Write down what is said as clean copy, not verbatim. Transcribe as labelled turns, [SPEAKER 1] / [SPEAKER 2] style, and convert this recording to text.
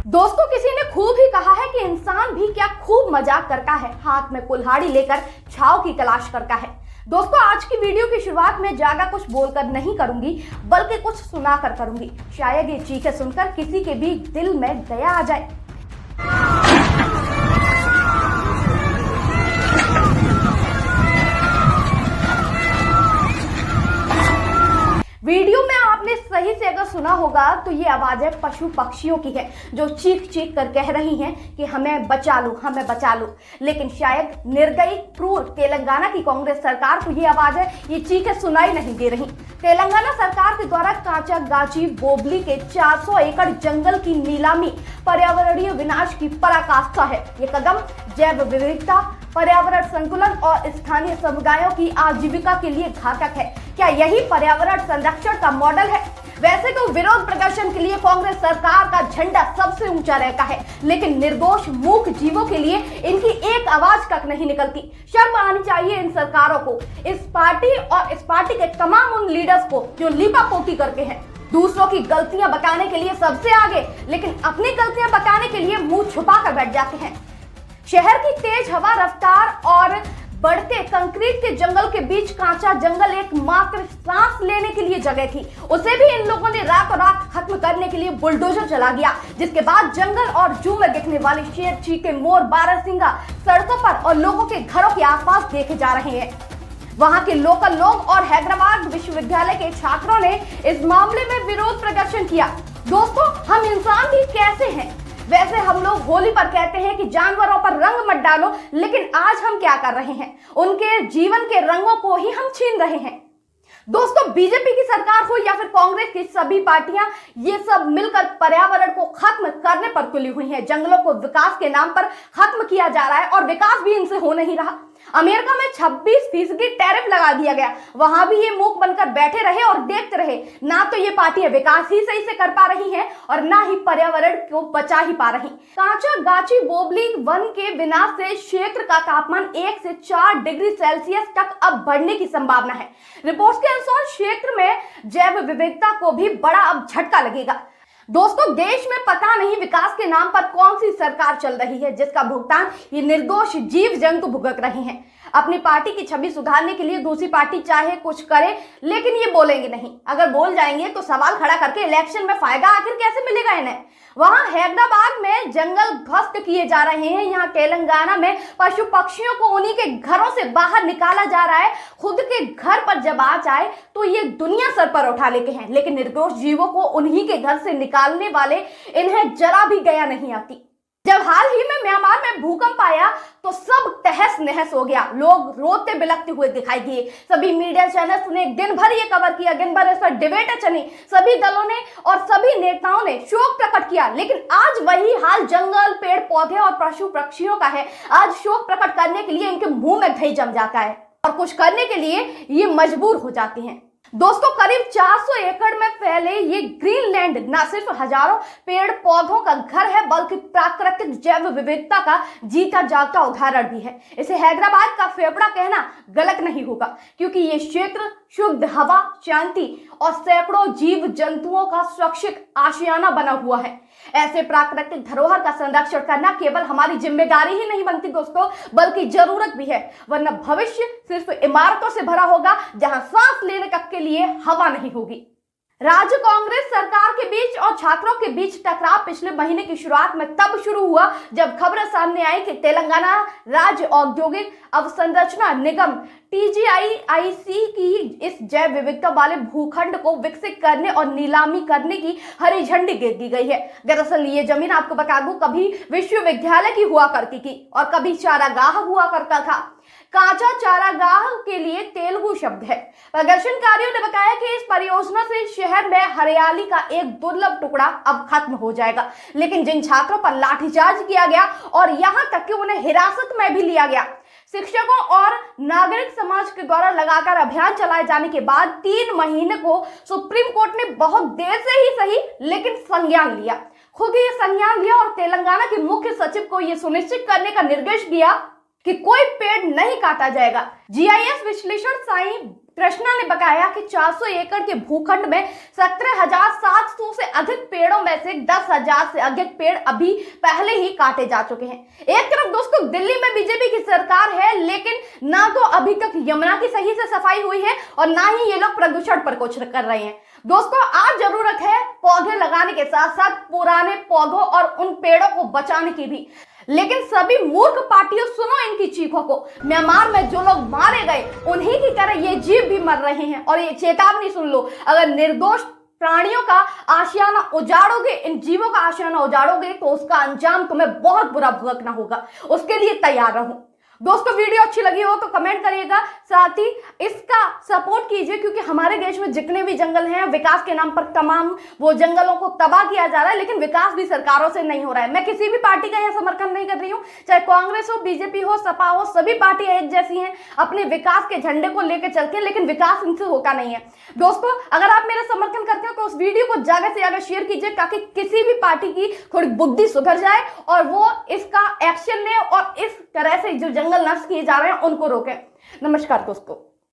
[SPEAKER 1] दोस्तों, किसी ने खूब ही कहा है कि इंसान भी क्या खूब मजाक करता है, हाथ में कुल्हाड़ी लेकर छाव की तलाश करता है। दोस्तों, आज की वीडियो की शुरुआत में ज्यादा कुछ बोलकर नहीं करूंगी, बल्कि कुछ सुनाकर करूंगी। शायद ये चीखें सुनकर किसी के भी दिल में दया आ जाए। वीडियो में आपने सही से अगर सुना होगा तो ये आवाजें पशु पक्षियों की है, जो चीख चीख कर कह रही हैं कि हमें बचा लो, हमें बचा लो। लेकिन शायद निर्दयी क्रूर तेलंगाना की कांग्रेस सरकार को ये आवाजें, ये चीखें सुनाई नहीं दे रही। तेलंगाना सरकार के द्वारा कांचागाची बोबली के 400 एकड़ जंगल की नीलामी पर्यावरणीय विनाश की पराकाष्ठा है। ये कदम जैव विविधता, पर्यावरण संतुलन और स्थानीय समुदायों की आजीविका के लिए घातक है। क्या यही पर्यावरण संरक्षण का मॉडल है? वैसे तो विरोध प्रदर्शन के लिए कांग्रेस सरकार का झंडा सबसे ऊंचा रहता है, लेकिन निर्दोष मूक जीवों के लिए इनकी एक आवाज तक नहीं निकलती। शर्म आनी चाहिए इन सरकारों को, इस पार्टी और इस पार्टी के तमाम उन लीडर्स को जो लीपापोती करके हैं, दूसरों की गलतियां बताने के लिए सबसे आगे, लेकिन अपनी गलतियां बताने के लिए मुंह छुपा कर बैठ जाते हैं। शहर की तेज हवा रफ्तार और बढ़ते कंक्रीट के जंगल के बीच कांचा जंगल एकमात्र सांस लेने के लिए जगह थी। उसे भी इन लोगों ने रातों रात खत्म करने के लिए बुलडोजर चला दिया, जिसके बाद जंगल और जू में दिखने वाले शेर, चीते, मोर, बारहसिंगा सड़कों पर और लोगों के घरों के आसपास देखे जा रहे हैं। वहां के लोकल लोग और हैदराबाद विश्वविद्यालय के छात्रों ने इस मामले में विरोध प्रदर्शन किया। दोस्तों, हम इंसान भी कैसे हैं? वैसे हम लोग होली पर कहते हैं कि जानवरों पर रंग मत डालो, लेकिन आज हम क्या कर रहे हैं? उनके जीवन के रंगों को ही हम छीन रहे हैं। दोस्तों, बीजेपी की सरकार हो या फिर कांग्रेस की सभी पार्टियां, ये सब मिलकर पर्यावरण को खत्म करने पर तुली हुई हैं। जंगलों को विकास के नाम पर खत्म किया जा रहा है और विकास भी इनसे हो नहीं रहा। अमेरिका में 26% टैरिफ लगा दिया गया, वहां भी ये मूक बनकर बैठे रहे और देखते रहे। ना तो ये पार्टियां विकास ही सही से कर पा रही हैं और ना ही पर्यावरण को बचा ही पा रही। कांचागाची बोबली वन के विनाश से क्षेत्र का तापमान 1 से 4 डिग्री सेल्सियस तक अब बढ़ने की संभावना है। रिपोर्ट्स के अनुसार क्षेत्र में जैव विविधता को भी बड़ा अब झटका लगेगा। दोस्तों, देश में पता नहीं विकास के नाम पर कौन सी सरकार चल रही है, जिसका भुगतान ये निर्दोष जीव जंतु भुगत रहे हैं। अपनी पार्टी की छवि सुधारने के लिए दूसरी पार्टी चाहे कुछ करे, लेकिन ये बोलेंगे नहीं। अगर बोल जाएंगे तो सवाल खड़ा करके इलेक्शन में फायदा आखिर कैसे मिलेगा इन्हें? वहां हैदराबाद में जंगल ध्वस्त किए जा रहे हैं, यहाँ तेलंगाना में पशु पक्षियों को उन्हीं के घरों से बाहर निकाला जा रहा है। खुद के घर पर जब आ जाए तो ये दुनिया सर पर उठा लेते हैं, लेकिन निर्दोष जीवों को उन्हीं के घर से निकालने वाले इन्हें जरा भी दया नहीं आती। जब हाल ही में म्यांमार में भूकंप आया तो सब तहस नहस हो गया, लोग रोते बिलखते हुए दिखाई दिए। सभी मीडिया चैनल्स ने दिन भर ये कवर किया, दिन भर इस पर डिबेटें चली, सभी दलों ने और सभी नेताओं ने शोक प्रकट किया। लेकिन आज वही हाल जंगल, पेड़ पौधे और पशु पक्षियों का है। आज शोक प्रकट करने के लिए इनके मुंह में दही जम जाता है और कुछ करने के लिए ये मजबूर हो जाते हैं। दोस्तों, करीब 400 एकड़ में फैले ये ग्रीनलैंड न सिर्फ हजारों पेड़ पौधों का घर है, बल्कि प्राकृतिक जैव विविधता का जीता जागता उदाहरण भी है। इसे हैदराबाद का फेफड़ा कहना गलत नहीं होगा, क्योंकि ये क्षेत्र शुद्ध हवा, शांति और सैकड़ों जीव जंतुओं का सुरक्षित आशियाना बना हुआ है। ऐसे प्राकृतिक धरोहर का संरक्षण करना केवल हमारी जिम्मेदारी ही नहीं बनती दोस्तों, बल्कि जरूरत भी है, वरना भविष्य सिर्फ इमारतों से भरा होगा जहां सांस लेने तक के लिए हवा नहीं होगी। राज्य कांग्रेस सरकार के बीच और छात्रों के बीच टकराव पिछले महीने की शुरुआत में तब शुरू हुआ जब खबरें सामने आई कि तेलंगाना राज्य औद्योगिक अवसंरचना निगम TGIIC की इस जैव विविधता वाले भूखंड को विकसित करने और नीलामी करने की हरी झंडी दे दी गई है। दरअसल ये जमीन, आपको बता दूं, कभी विश्वविद्यालय की हुआ करती थी और कभी चारागाह हुआ करता था। कांचा चारागाह के लिए तेलुगु शब्द है। प्रदर्शनकारियों ने बताया कि इस परियोजना से शहर में हरियाली का एक दुर्लभ टुकड़ा अब खत्म हो जाएगा। लेकिन जिन छात्रों पर लाठीचार्ज किया गया और यहां तक कि उन्हें हिरासत में भी लिया गया, शिक्षकों और नागरिक समाज के द्वारा लगातार अभियान चलाए जाने के बाद 3 महीने को सुप्रीम कोर्ट ने बहुत देर से ही सही, लेकिन संज्ञान लिया। खुद ही संज्ञान लिया और तेलंगाना के मुख्य सचिव को यह सुनिश्चित करने का निर्देश दिया कि कोई पेड़ नहीं काटा जाएगा। GIS विश्लेषण साई कृष्णा ने बताया कि 400 एकड़ के भूखंड में 17,700 से अधिक पेड़ों में से 10,000 से अधिक पेड़ अभी पहले ही काटे जा चुके हैं। एक तरफ दोस्तों दिल्ली में बीजेपी की सरकार है, लेकिन ना तो अभी तक यमुना की सही से सफाई हुई है और ना ही ये लोग प्रदूषण पर कुछ कर रहे हैं। दोस्तों आज जरूरत है पौधे लगाने के साथ साथ पुराने पौधों और उन पेड़ों को बचाने की भी, लेकिन सभी मूर्ख पार्टियों सुनो इनकी चीखों को। म्यांमार में जो लोग मारे गए उन्हीं की तरह ये जीव भी मर रहे हैं और ये चेतावनी सुन लो, अगर निर्दोष प्राणियों का आशियाना उजाड़ोगे, इन जीवों का आशियाना उजाड़ोगे तो उसका अंजाम तुम्हें बहुत बुरा भुगतना होगा। उसके लिए तैयार रहो। दोस्तों वीडियो अच्छी लगी हो तो कमेंट करिएगा, साथ ही इसका सपोर्ट कीजिए, क्योंकि हमारे देश में जितने भी जंगल हैं विकास के नाम पर तमाम वो जंगलों को तबाह किया जा रहा है, लेकिन विकास भी सरकारों से नहीं हो रहा है। मैं किसी भी पार्टी का यहाँ समर्थन नहीं कर रही हूँ, चाहे कांग्रेस हो, बीजेपी हो, सपा हो, सभी पार्टियां एक जैसी हैं, अपने विकास के झंडे को लेकर चलते हैं, लेकिन विकास इनसे होता नहीं है। दोस्तों अगर आप मेरा समर्थन करते हो तो उस वीडियो को ज्यादा से ज्यादा शेयर कीजिए, ताकि किसी भी पार्टी की थोड़ी बुद्धि सुधर जाए और वो इसका एक्शन ले और इस तरह से जो जंगल नष्ट किए जा रहे हैं उनको रोकें। नमस्कार दोस्तों।